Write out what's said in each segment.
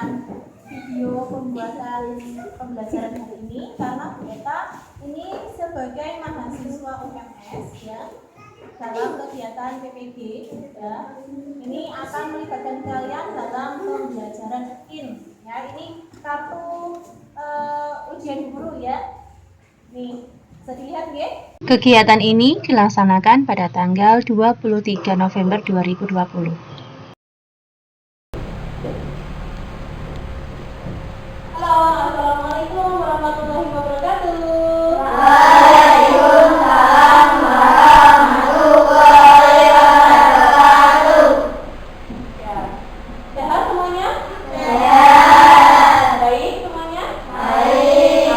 dengan video pembuatan pembelajaran hari ini karena kita ini sebagai mahasiswa UMS ya dalam kegiatan PPG ya, ini akan melibatkan kalian dalam pembelajaran in ya, ini kartu ujian guru ya. Nih, bisa dilihat ya. Kegiatan ini dilaksanakan pada tanggal 23 November 2020. Halo, assalamualaikum warahmatullahi wabarakatuh. Waalaikumsalam warahmatullahi wabarakatuh. Ya, sehat semuanya? Sehat. Baik semuanya? Baik.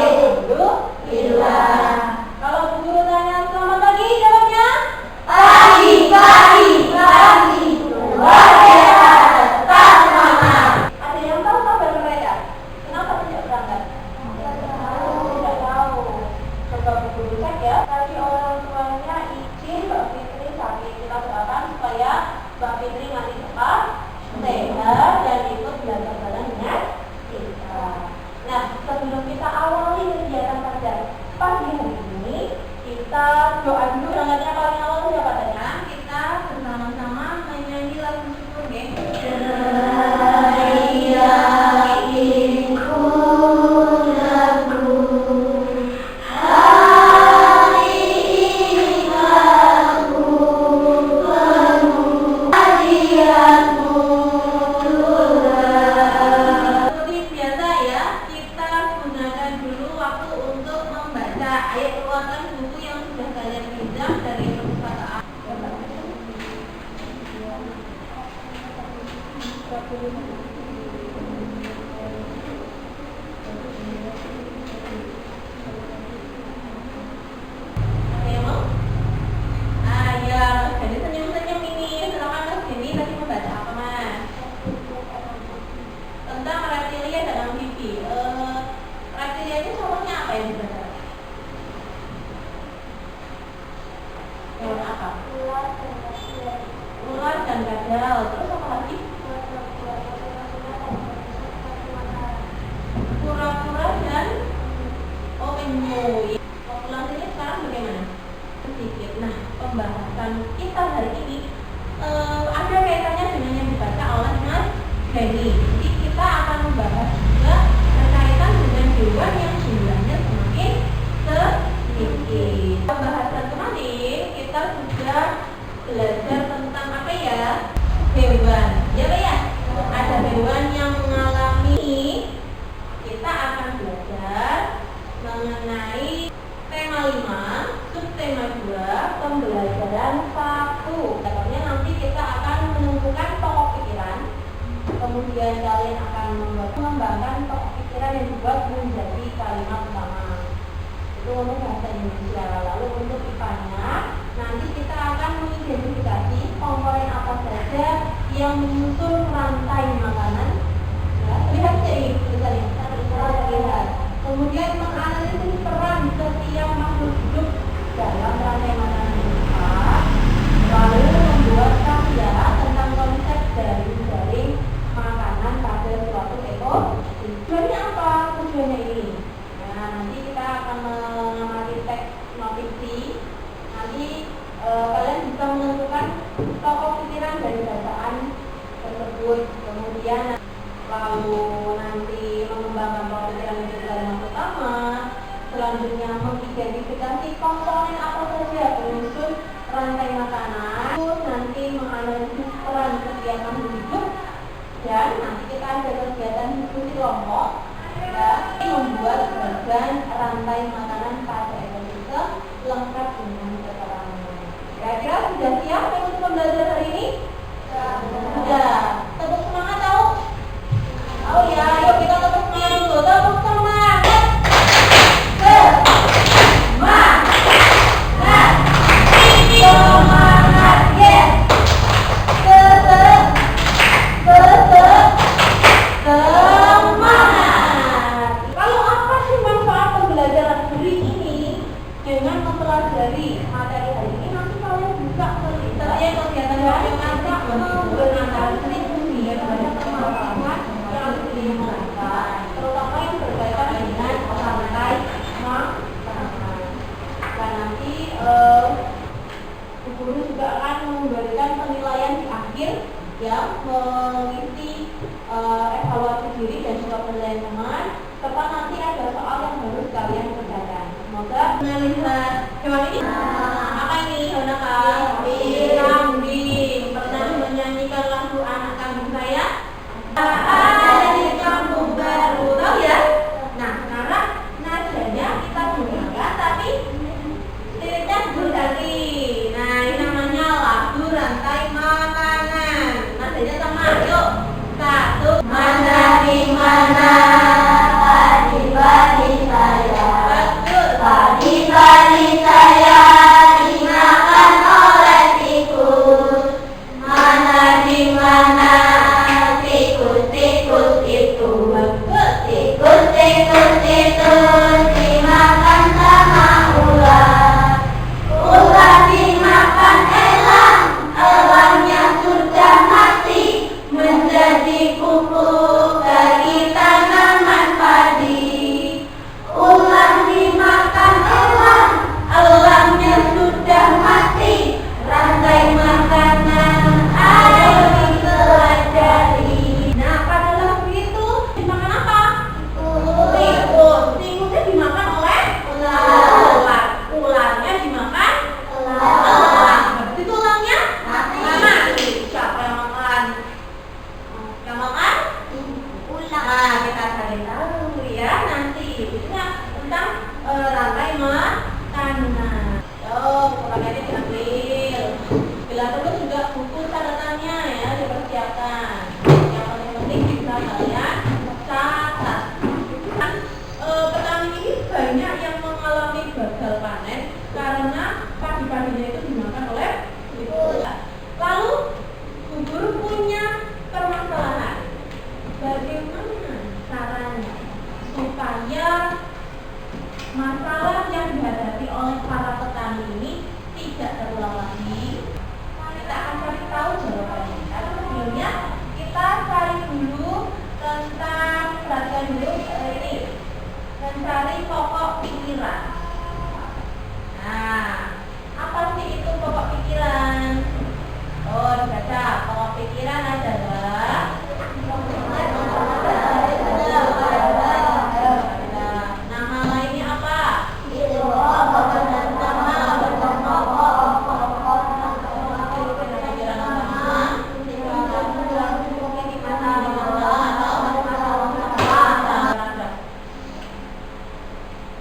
Alhamdulillah. Kalau Bu Guru tanya selamat pagi, jawabnya? Pagi, pagi, pagi. Luar biasa, tetap semangat. Ada yang tahu kabar mereka? Kenapa tidak berangkat? Tidak tahu. Coba Bu Guru cek ya. Tadi orang tuanya izin Mbak Fitri sakit. Kita doakan supaya Mbak Fitri nanti cepat sehat dan ikut belajar bareng dengan kita. Nah, sebelum kita awali kegiatan pada pagi hari ini, kita doa dulu. Berangkatnya paling awal siapa tanya? Kita bersama-sama menyanyi lagu syukur ya. Seperti biasa ya, kita gunakan dulu waktu untuk membaca. Ayo keluarkan buku yang sudah kalian pinjam dari perpustakaan. Ada yang mau? Ya, jadi senyum-senyum ini. Silakan Mas Denny tadi membaca apa Mas? Tentang reptilia dan amfibi. Reptilia itu contohnya apa yang dibaca? Hewan apa? Ular dan kadal. Terus apa lagi? Kura-kura dan penyu. Populasinya sekarang bagaimana? Sedikit. Nah, pembahasan kita hari ini ada kaitannya dengan yang dibaca oleh Mas Denny. Jadi kita akan membahas juga berkaitan dengan hewan yang jumlahnya semakin sedikit. Pembahasan kemarin kita sudah belajar tentang apa ya? Hewan. Ya Pak ya? Ada hewan yang mengalami. Kita akan belajar mengenai tema 5, subtema 2, pembelajaran 1. Pokoknya nanti kita akan menentukan pokok pikiran. Kemudian kalian akan mengembangkan pokok pikiran yang dibuat menjadi kalimat utama. Itu untuk bahasa Indonesia. Lalu untuk IPA-nya, nanti kita akan mengidentifikasi komponen apa saja yang menyusun rantai makanan. Ya, lihat ini tulisannya. Lihat. Kemudian menganalisis peran setiap makhluk hidup dalam rantai makanan kita. Lalu membuat karya tentang konsep dari jaring makanan pada suatu ekosistem. Tujuannya apa? Tujuannya ini. Nah, nanti kita akan mengamati teks notisi. Nanti kalian bisa menentukan pokok pikiran dari bacaan tersebut. Kemudian lalu nanti mengembangkan pokok pikiran itu kalimat utama. Selanjutnya mengidentifikasi komponen apa saja penyusun rantai makanan. Terus nanti menganalisis peran setiap makhluk hidup. Dan nanti kita ada kegiatan diskusi kelompok ya, membuat bagan rantai makanan pada ekosistem lengkap dengan keterangan. Kira-kira sudah siap untuk pembelajaran hari ini? Sudah. Tepuk semangat tahu? Oh ya, ayo kita tepuk semangat dulu. Tepuk semangat. Semangat. Semangat. Yes. Semangat. Lalu apa sih manfaat pembelajaran hari ini? Dengan mempelajari materi hari ini nanti kalian bisa kegiatan yang nanti menggunakan mengisi evaluasi diri dan juga penilaian teman. Depan nanti ada soal yang harus kalian kerjakan. Semoga melihat hewan ini. Apa ini hewan apa? Kambing. Pernah menyanyikan lagu anak kambing saya? Ada di kampung baru, tahu ya? Nah, sekarang nadanya kita gunakan, tapi liriknya berganti. Nah, ini namanya lagu rantai makanan. Nadanya sama, yuk. Satu. Mana di mana padi-padi saya? Betul. Padi-padi saya dimakan oleh tikus. Mana di mana tikus-tikus itu? Betul. Tikus-tikus itu dimakan sama ular. Ular dimakan elang, elangnya sudah mati menjadi pupuk bagi tanaman padi. Ular dimakan elang, elangnya sudah mati. Rantai makanan ayo dipelajari. Nah, pada lagu itu dimakan apa? Tikus. Tikus. Tikusnya dimakan oleh ular. Ularnya dimakan elang. Berarti tulangnya mati. Siapa yang makan? Yang makan? Nah, kita cari tahu ya nanti. Ini tentang rantai makanan. Bukunya diambil. Bila perlu juga buku catatannya ya dipersiapkan. Yang paling penting bisa kalian catat. Kan petani ini banyak yang mengalami gagal panen karena padi-padinya itu dimakan oleh tikus. Lalu gugur punya permasalahan. Bagaimana caranya supaya masalah yang dihadapi oleh para petani ini tidak terulang lagi? Kita akan cari tahu jawabannya. Tapi sebelumnya kita cari dulu tentang perhatikan dulu ini mencari pokok pikiran. Nah, apa sih itu pokok pikiran? Oh, dibaca. Pokok pikiran adalah nama lainnya apa?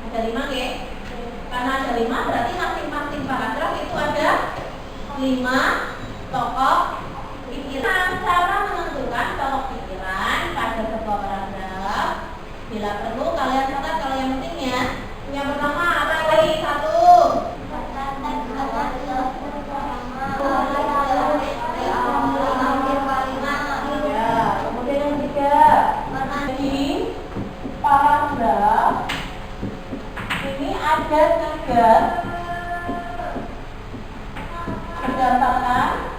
Ada 5 ya? Karena ada 5 berarti masing-masing paragraf itu ada 5 pokok pikiran. Cara menentukan pokok pikiran pada sebuah paragraf, bila perlu kalian catat kalau yang penting ya. Yang pertama apa lagi? 1. Ya, kemudian yang 3. Di paragraf ini ada 3 berdasarkan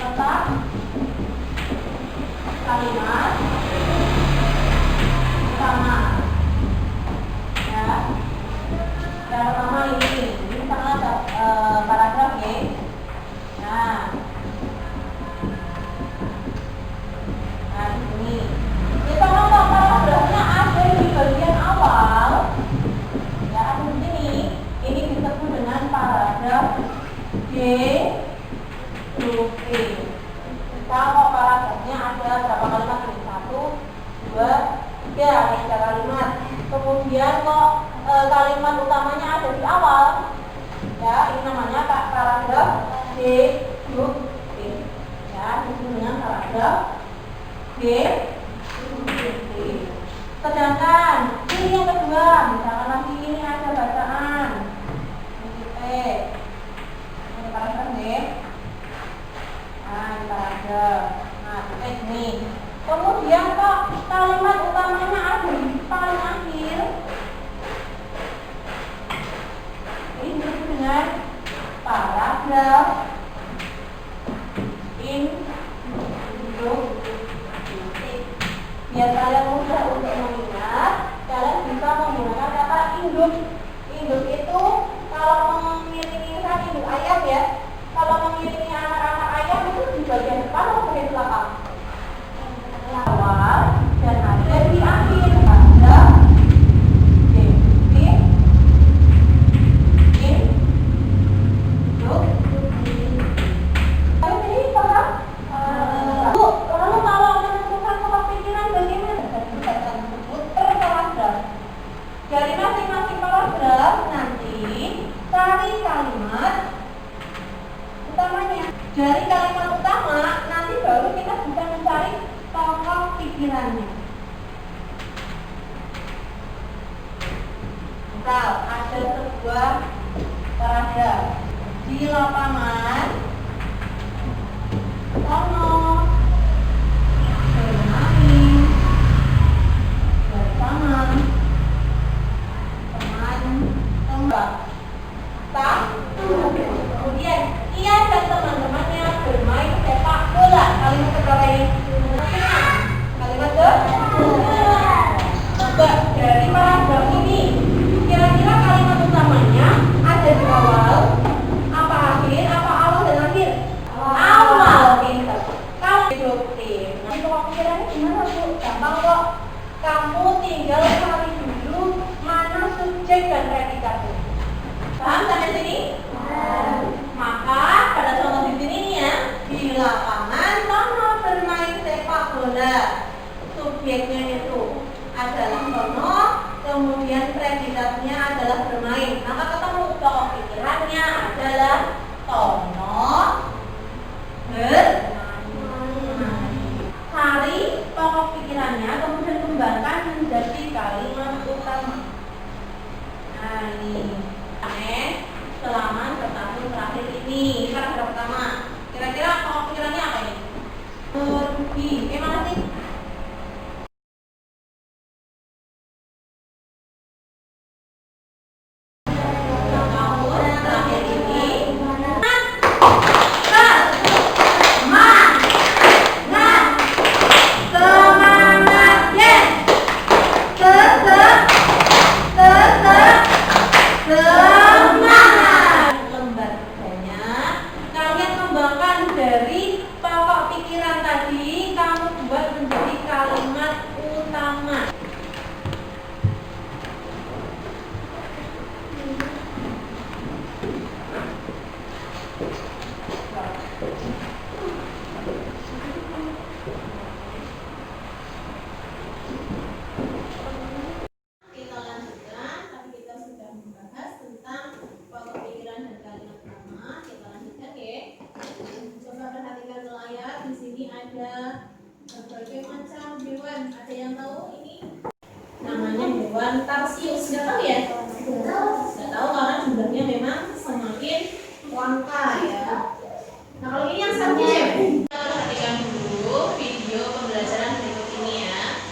letak kalimat utama. Ya, yang pertama ini sangat paragraf ya. Nah, ini kita ngomong paragrafnya ada di bagian awal. Ya, ada di sini. Ini disebut dengan paragraf G grup E. Kalau paragrafnya ada berapa kalimat ini? 1, 2, 3, ada 3 kalimat. Kemudian kok kalimat utamanya ada di awal. Ya, ini namanya paragraf G grup E. Ya, disebut dengan paragraf G grup E. Sedangkan ini yang kedua, misalkan lagi ini ada bacaan. Ini ini paragraf G. Nah, ini paragraf. Nah, ini. Kemudian kok kalimat utamanya ada di paling akhir. Ini disebut dengan paragraf induktif. Biar kalian mudah untuk mengingat, kalian bisa menggunakan kata induk. Induk itu kalau mengiringi induk ayam ya. Kalau mengiringi anak-anak ayam itu bagian depan atau bagian belakang? Awal dan ada di akhir. Ada dari masing-masing paragraf nanti cari kalimat utamanya. Dari kalimat utama nanti baru kita bisa mencari pokok pikirannya. Misal ada sebuah paragraf di lapangan Tono bermain bersama teman-teman. Kemudian ia dan teman-temannya bermain sepak bola. Kalimat keberapa ini? Kalimat kedua. Coba dari paragraf ini, kira-kira kalimat utamanya ada di awal, apa akhir, apa awal dan akhir? Awal. Pintar. Kalau produktif, nanti pokok pikirannya gimana Bu? Gampang kok. Kamu tinggal cari dulu mana subjek dan predikatnya. Paham sampai sini? Maka pada contoh di sini nih ya, di lapangan Tono bermain sepak bola. Subjeknya itu adalah Tono, kemudian predikatnya adalah bermain. Maka ketemu pokok pikirannya adalah Tono bermain. Cari pokok pikirannya, kemudian kembangkan menjadi kalimat utama. Nah ini selama setahun terakhir ini paragraf pertama. Kira-kira pokok pikirannya apa ini? Pergi. Gimana sih? Tahun terakhir ini dari pokok pikiran tadi kamu buat menjadi kalimat utama. Kita lanjutkan, tadi kita sudah membahas tentang pokok pikiran dan kalimat utama. Kita lanjutkan ya. Coba perhatikan ke layar. Di sini ada berbagai macam hewan. Ada yang tahu ini? Namanya hewan tarsius. Nggak tahu ya? Nggak tahu karena jumlahnya memang semakin langka ya. Nah kalau ini yang satu ya. Perhatikan dulu video pembelajaran berikut ini ya.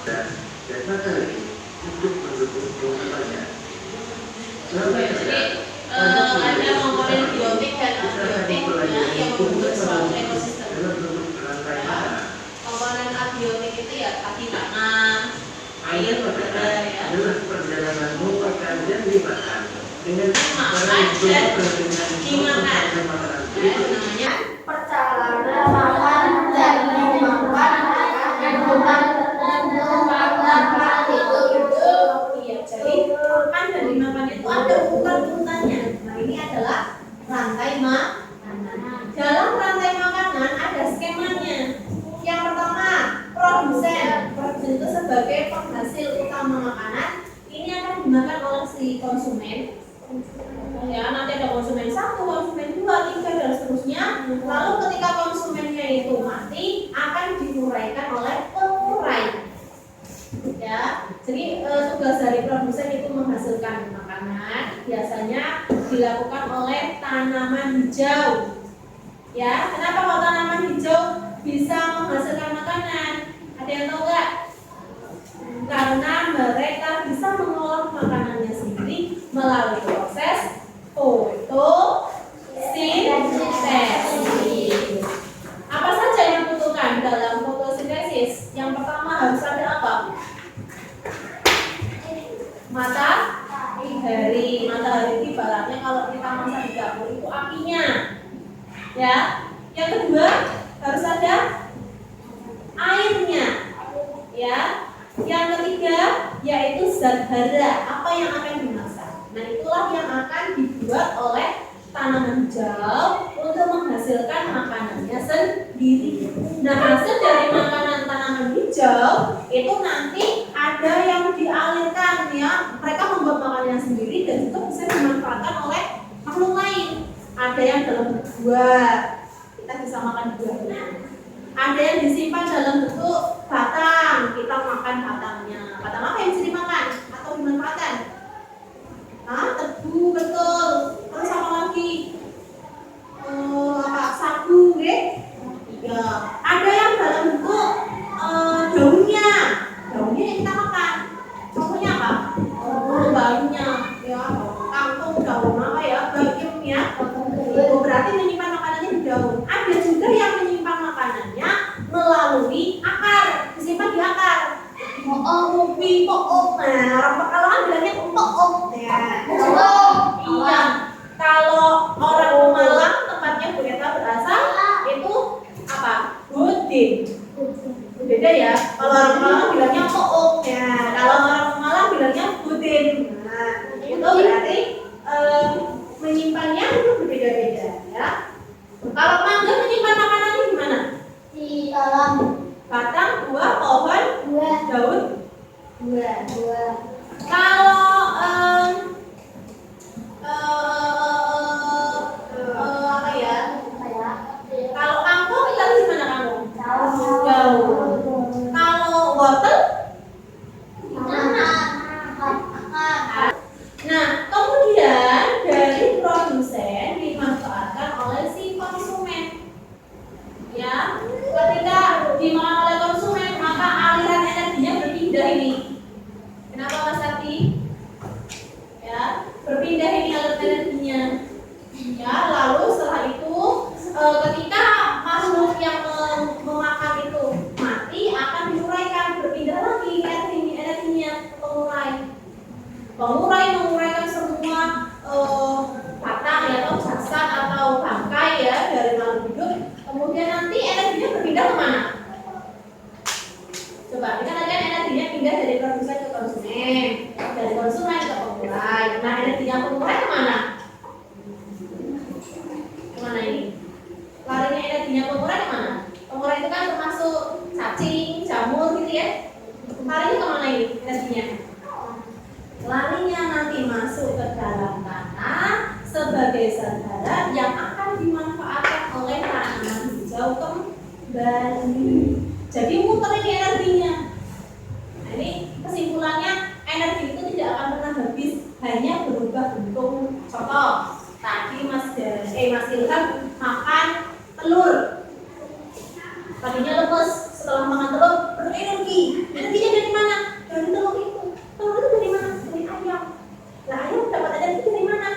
Dan materi untuk mendukung pengurusannya. Jadi ada komponen biotik dan abiotik yang membentuk suatu ekosistem. Komponen abiotik itu ya tadi tanah, air, udara ya. Adalah perjalananmu pekerjaan dimakan dengan Makan dan dimakan. Itu namanya perjalanan makan dan dimakan bukan iya. Jadi makan dan dimakan itu ada urutan-urutannya. Nah ini adalah rantai makanan. Dalam rantai makanan ada skemanya. Yang pertama produsen. Produsen itu sebagai penghasil utama makanan. Ini akan dimakan oleh si konsumen. Ya, nanti ada konsumen 1, konsumen 2, 3 dan seterusnya. Lalu ketika konsumennya itu mati, akan diuraikan oleh pengurai. Ya, jadi tugas dari produsen itu menghasilkan makanan. Biasanya dilakukan oleh tanaman hijau. Ya, kenapa kok tanaman hijau bisa menghasilkan makanan? Ada yang tahu nggak? Karena mereka bisa mengolah makanannya sendiri melalui proses fotosintesis. Apa saja yang dibutuhkan dalam fotosintesis? Yang pertama harus ada apa? Matahari. Matahari itu ibaratnya kalau kita masak di dapur itu apinya. Ya. zat hara. Apa yang akan dimasak? Nah, itulah yang akan dibuat oleh tanaman hijau untuk menghasilkan makanannya sendiri. Nah, hasil dari makanan tanaman hijau itu nanti ada yang dialirkan ya. Mereka membuat makanannya sendiri dan juga bisa dimanfaatkan oleh makhluk lain. Ada yang dalam bentuk buah, kita bisa makan buahnya. Ada yang disimpan dalam bentuk batang, kita makan batangnya. Batang apa yang bisa dimakan atau dimanfaatkan? Tebu, betul. Terus apa lagi? Sagu, ya. Ada yang dalam bentuk daunnya. Daunnya yang kita makan. Contohnya apa? Daunnya, ya. Kangkung, daun apa ya? Bayam ya. Itu berarti menyimpan makanannya di daun. Ada juga yang menyimpan makanannya melalui akar, disimpan di akar. Ubi, pook. Nah, orang Pekalongan bilangnya pook. Ya. Iya. Kalau orang Pemalang tempatnya Bu Eta berasal itu apa? Budin. Beda ya. Kalau orang Pemalang bilangnya pook. Ya. Kalau orang Pemalang bilangnya budin. Nah, itu berarti menyimpannya itu berbeda-beda ya. Kalau mangga menyimpan makanannya gimana? Di dalam Batang, buah, pohon, daun, buah. Kalau apa ya? Kalau kangkung kita gimana kangkung? Daun. Kalau wortel? Nah, kemudian dari produsen dimanfaatkan oleh si konsumen. Ya, ketika dimakan oleh konsumen, maka aliran energinya berpindah ini. Kenapa Mas Sakti? Ya, berpindah ini aliran energinya. Ya, lalu setelah itu ketika makhluk yang memakan itu mati akan diuraikan, berpindah lagi energinya menguraikan semua batang ya atau jasad atau bangkai ya dari makhluk hidup. Kemudian nanti energinya berpindah kemana? Coba kita lihat energinya pindah dari produsen ke konsumen, dari konsumen ke pengurai. Nah, energinya pengurai kemana? Kemana ini? Larinya energinya pengurai kemana? Pengurai itu kan termasuk cacing, jamur gitu ya. Larinya kemana ini energinya? Larinya nanti masuk ke dalam tanah sebagai zat hara yang akan dimanfaatkan oleh tanaman hijau kembali. Jadi muter ini energinya. Nah, ini kesimpulannya, energi itu tidak akan pernah habis, hanya berubah bentuk. Contoh, tadi Mas Ilham makan telur. Tadinya lemes, setelah makan telur berenergi. Energinya dari mana? Dari telur itu. Telur itu dari mana? Dari ayam. Nah, ayam dapat energi dari mana?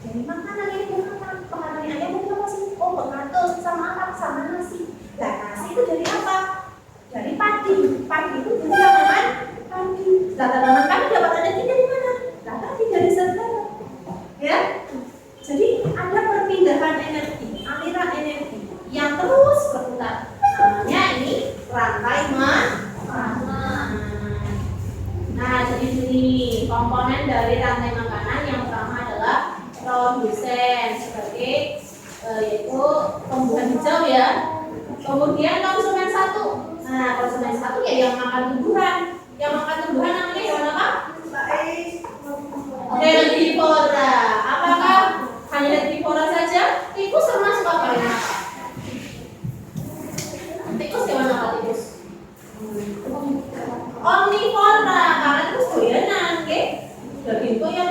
Dari makanan yang dimakan. Makanan ayam itu apa sih? Oh, bekatul sama apa? Sama nasi. Nah, nasi itu dari apa? Dari padi. Padi itu dari tanaman padi. Nah, tanaman padi dapat energi dari mana? Nah, tadi dari zat hara. Ya. Jadi ada perpindahan energi, aliran energi yang terus berputar. Namanya ini rantai makanan. Nah, jadi ini komponen dari rantai makanan yang pertama adalah produsen sebagai yaitu tumbuhan hijau ya. Kemudian konsumen satu. Nah, konsumen satu ya yang makan tumbuhan. Yang makan tumbuhan namanya hewan apa? Herbivora. Apakah hanya herbivora saja? Tikus termasuk apa ya? Tikus hewan apa tikus? Omnivora, karena tikus doyanan, oke? Daging doyan.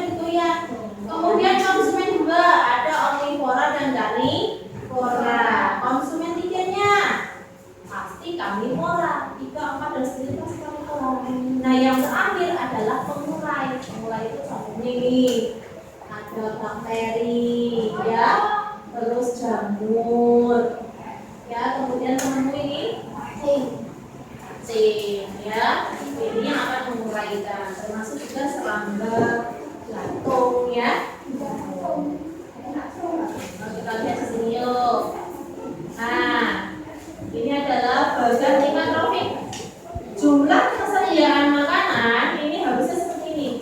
Kemudian konsumen dua ada omnivora dan karnivora. Konsumen tiganya pasti karnivora. 3, 4 dan seterusnya pasti karnivora. Nah, yang terakhir adalah pengurai. Pengurai itu contohnya ini. Ada bakteri, ya, terus jamur, ya, kemudian temenmu ini cacing, ya, ini yang akan menguraikan, termasuk juga serangga, jantung, ya. Nah, kita lihat di sini yuk. Nah, ini adalah bagan lima trofik. Jumlah kesediaan makanan ini harusnya seperti ini.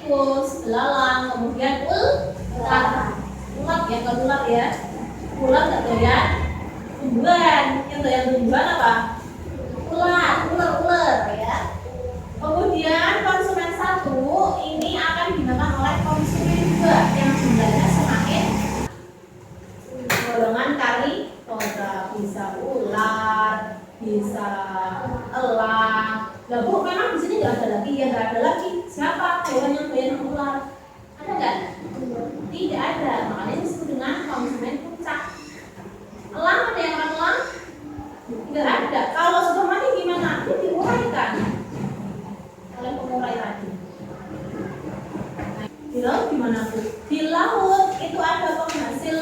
tikus, belalang, kemudian ular. Ular ya, kalau ular ya. Ular nggak doyan tumbuhan. Yang doyan tumbuhan apa? Ular ya. Kemudian konsumen 1 ini akan dimakan oleh konsumen 2 yang jumlahnya semakin golongan karnivora, bisa ular, bisa elang. Lah Bu, memang di sini nggak ada lagi, ya nggak ada lagi. Siapa hewan yang doyan ular? Ada nggak? Tidak ada. Makanya disebut dengan konsumen puncak. Elang ada yang makan elang? Tidak ada. Kalau sudah mati gimana? Itu diuraikan oleh pengurai tadi. Di laut gimana Bu? Di laut itu ada penghasil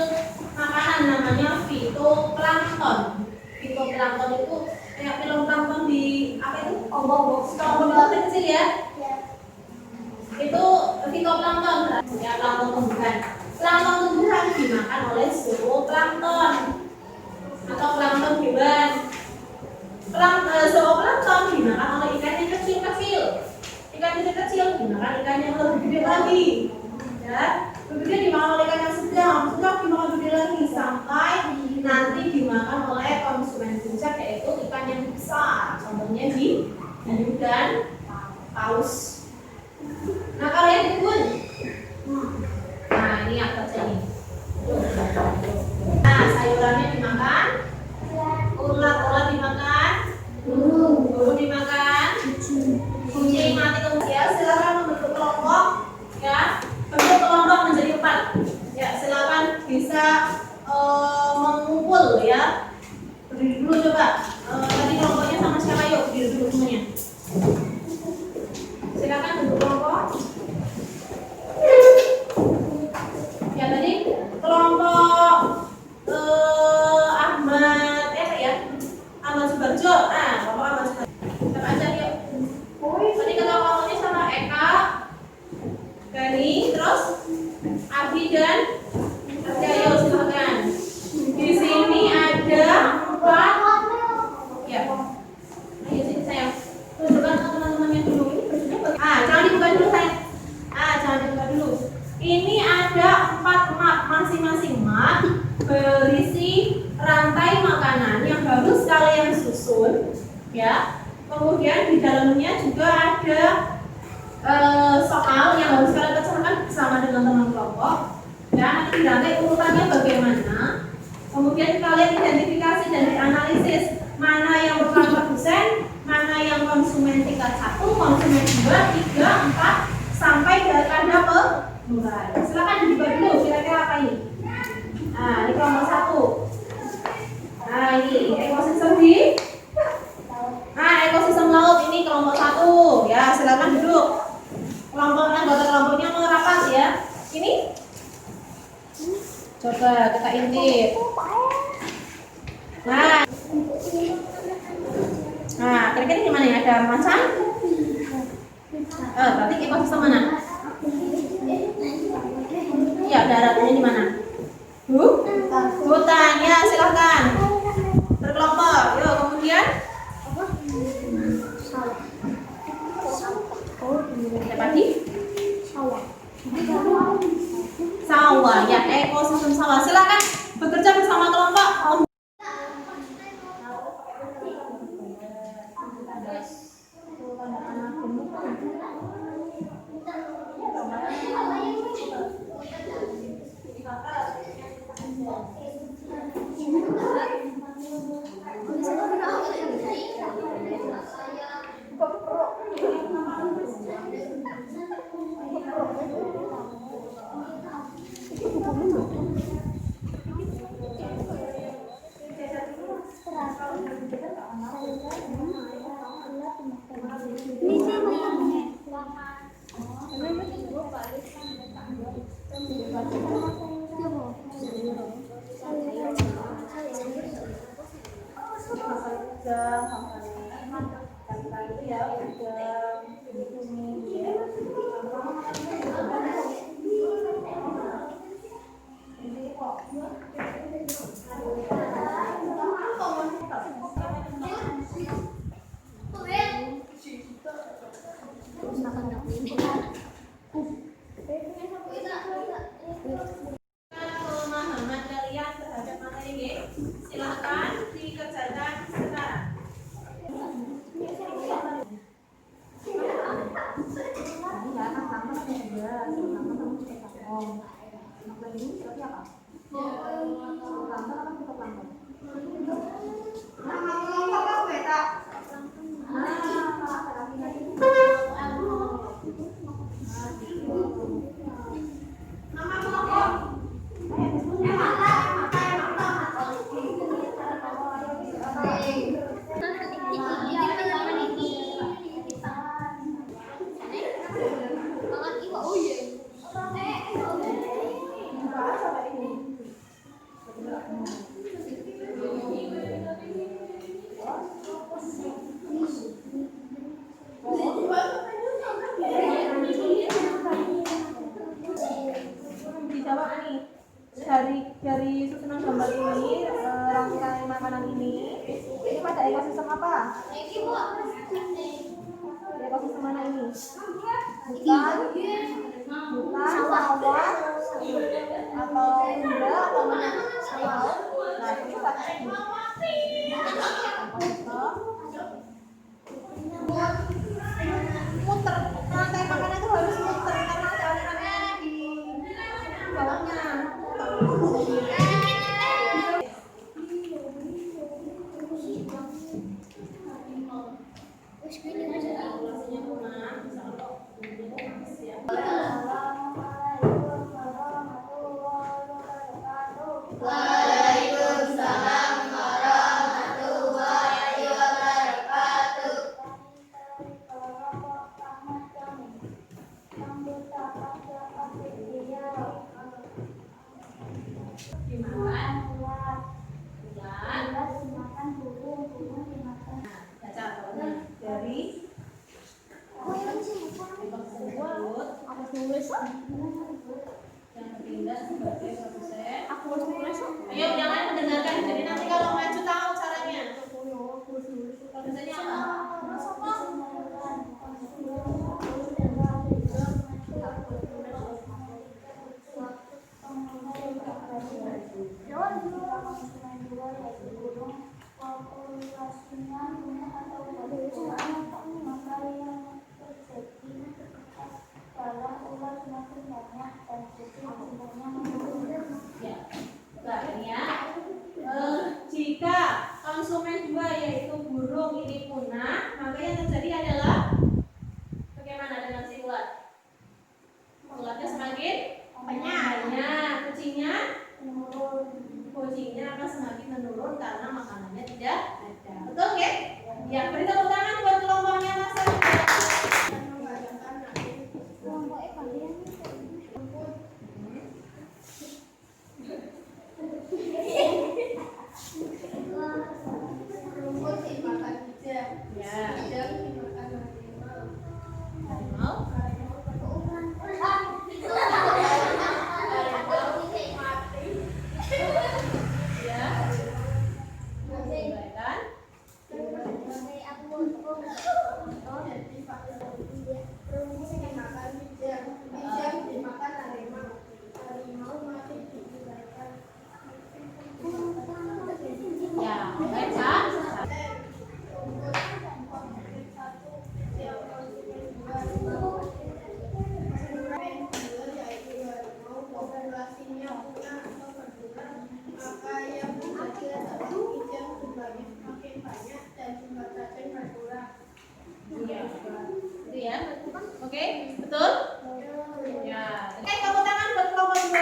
makanan namanya fitoplankton. Fitoplankton itu kayak fitoplankton di apa itu? Ombak itu kecil ya. Itu fitoplankton ya, plankton tumbuhan. Plankton tumbuhan dimakan oleh zooplankton atau plankton hewan. Zooplankton dimakan oleh ikan yang kecil-kecil. Ikan kecil dimakan ikan yang lebih gede lagi. Ya, lebih gede dimakan oleh ikan yang sedang dimakan gede lagi sampai nanti dimakan oleh konsumen puncak yaitu ikan yang besar. Contohnya hiu dan paus. Nah, kalau yang dikebun, nah ini apa saja ini? Nah, sayurannya dimakan, ulat dimakan, burung dimakan, kucing mati kemudian. Silakan membentuk kelompok, ya, bentuk kelompok menjadi 4. Ya, silakan bisa mengumpul ya. Berdiri dulu coba. Tadi kelompoknya sama siapa? Yuk, berdiri dulu semuanya. Silakan bentuk kelompok. Ya tadi kelompok Ahmad ya? Ahmad Subarjo. Nah, kelompok Ahmad Subarjo. Siapa aja yuk. Tadi kelompoknya sama Eka, Gani, terus Abi dan Ayo silakan. Di sini ada 4. Ya. Ayo sini sayang. Tunjukkan ke teman-temannya dulu. Jangan dibuka dulu sayang. Jangan dibuka dulu. Ini ada 4 map, masing-masing map berisi rantai makanan yang harus kalian susun, ya. Kemudian di dalamnya juga ada soal yang harus kalian pecahkan bersama dengan teman kelompok. Ya, nanti rantai urutannya bagaimana. Kemudian kalian identifikasi dan dianalisis mana yang bukan produsen, mana yang konsumen tingkat 1, konsumen 2, 3, 4 sampai ada pemurah. Silakan dibuka dulu kira-kira apa ini. Nah, ini kelompok 1. Nah, ini ekosistem ekosistem laut ini kelompok 1. Ya, silakan duduk. Anggota kelompoknya merapat ya. Ini coba kita intip. Nah, kira-kira di mana ya? Ada macan? Berarti ekosistem mana? Ya, daratnya di mana? Hutan. Ya, silakan. Berkelompok. Yuk, kemudian lagi? Sawah. Ya, ekosistem sawah. Silakan bekerja bersama kelompok. Dari ekosistem apa? Dari ekosistem mana ini? Bukan sawah atau tundra atau mana? Sawah. Nah, itu apa? Muter, rantai makanan itu harus muter karena ada aliran di bawahnya. Ayo jangan mendengarkan, jadi nanti kalau maju tahu caranya. Tulisannya apa? Jika konsumen 2 yaitu burung ini punah, maka yang terjadi adalah bagaimana dengan si ulat? Ulatnya semakin banyak, kucingnya akan semakin menurun karena makanannya tidak ada. Betul ya? Ya, beri tepuk tangan buat kelompoknya Mas. Oke, betul? Ya. Oke, tepuk tangan buat kelompok 2.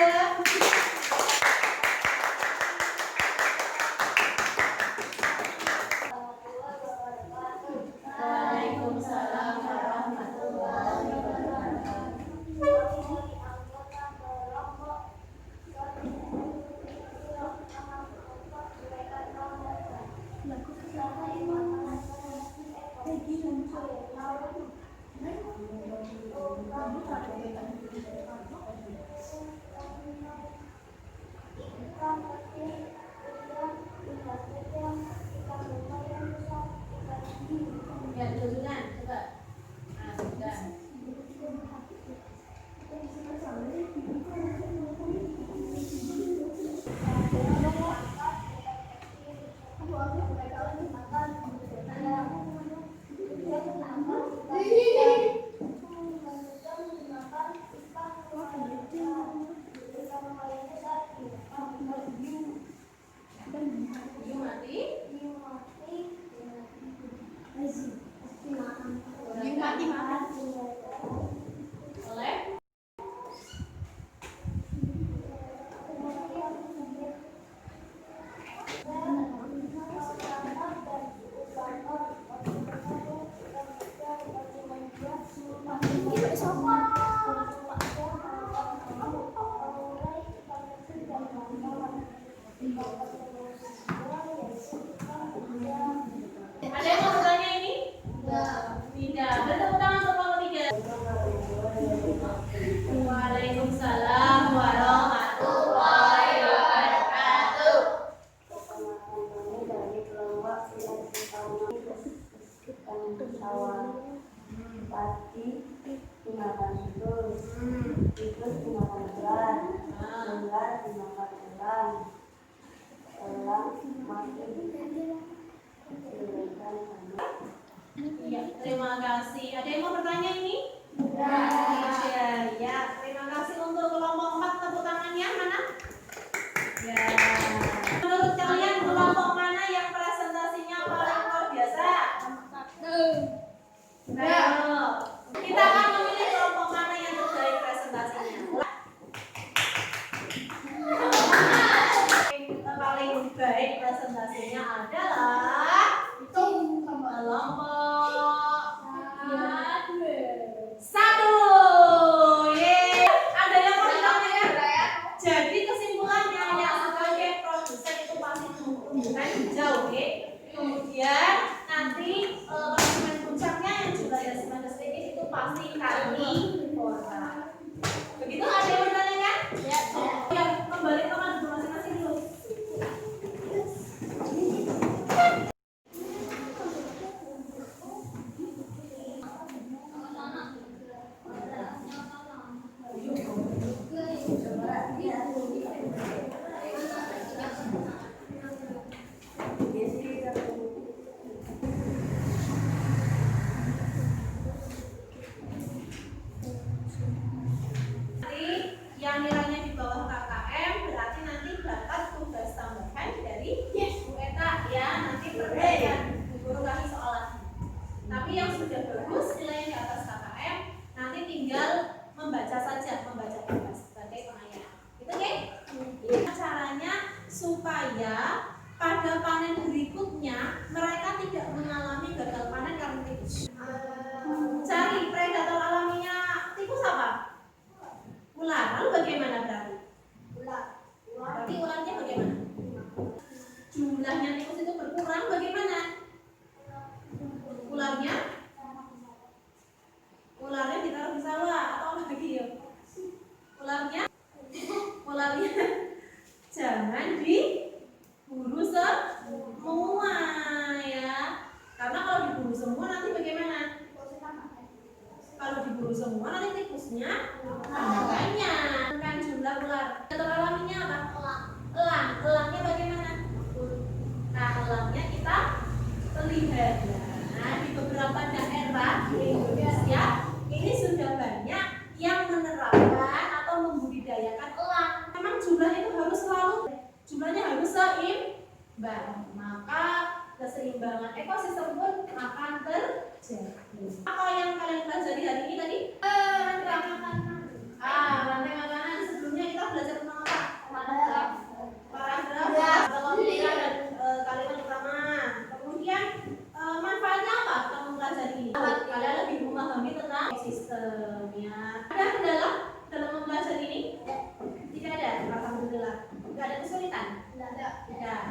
Waalaikumsalam warahmatullahi wabarakatuh. Ya, tulisan coba. Nah, sudah. Ada yang mau bertanya ini? Tidak. Bertepuk tangan untuk kelompok 3. Waalaikumsalam warahmatullahi wabarakatuh. sawah. Padi dimakan tikus dimakan ular, ular dimakan elang, elang mati dimakan anak. Iya, terima kasih. Ada yang mau bertanya ini? Ya, terima kasih untuk kelompok 4, tepuk tangannya mana? Ya. Menurut kalian kelompok mana yang presentasinya paling luar biasa? Ayo. Kita akan memilih kelompok mana yang terbaik presentasinya. Paling baik presentasinya adalah kelompok 1. Yeay. Ada yang mau ditanyakan? Jadi kesimpulannya yang sebagai produsen itu pasti tumbuhan hijau, oke? Kemudian nanti konsumen puncaknya yang juga ada sebagai sedikit itu pasti karnivora. Begitu, ada yang bertanyakan? Ya. Ya, kembali ke masing-masing dulu. Yang nilainya di bawah KKM berarti nanti dapat tugas tambahan dari Bu Eta ya, nanti perbaikan Bu Guru kasih soal lagi. Tapi yang sudah bagus nilainya di atas KKM nanti tinggal membaca saja, membaca tugas sebagai pengayaan. Gitu oke? Caranya supaya pada panen berikutnya mereka tidak mengalami gagal panen karena tikus. Cari predator alaminya tikus apa? Ular. Lalu bagaimana berarti? Berarti ularnya bagaimana? Jumlahnya tikus itu berkurang bagaimana? Ularnya ditaruh di sawah atau apa lagi ya? Ularnya jangan diburu semua ya. Karena kalau diburu semua nanti bagaimana? Kalau diburu semua nanti tikusnya banyak. Kan jumlah ular. Predator alaminya apa? Elang. Elangnya bagaimana? Nah, elangnya kita pelihara. Nah, di beberapa daerah di Indonesia ini sudah banyak yang menerapkan atau membudidayakan elang. Memang jumlahnya itu harus jumlahnya harus seimbang. Maka keseimbangan ekosistem pun akan terjadi. Apa yang kalian pelajari hari ini tadi? Rantai makanan. Sebelumnya kita belajar tentang apa? Paragraf, komputer dan kalimat utama. Kemudian manfaatnya apa kamu pelajari ini? Kalian lebih memahami tentang sistemnya. Ada kendala dalam mempelajari ini? Tidak ada. Alhamdulillah. Tidak ada kesulitan? Tidak.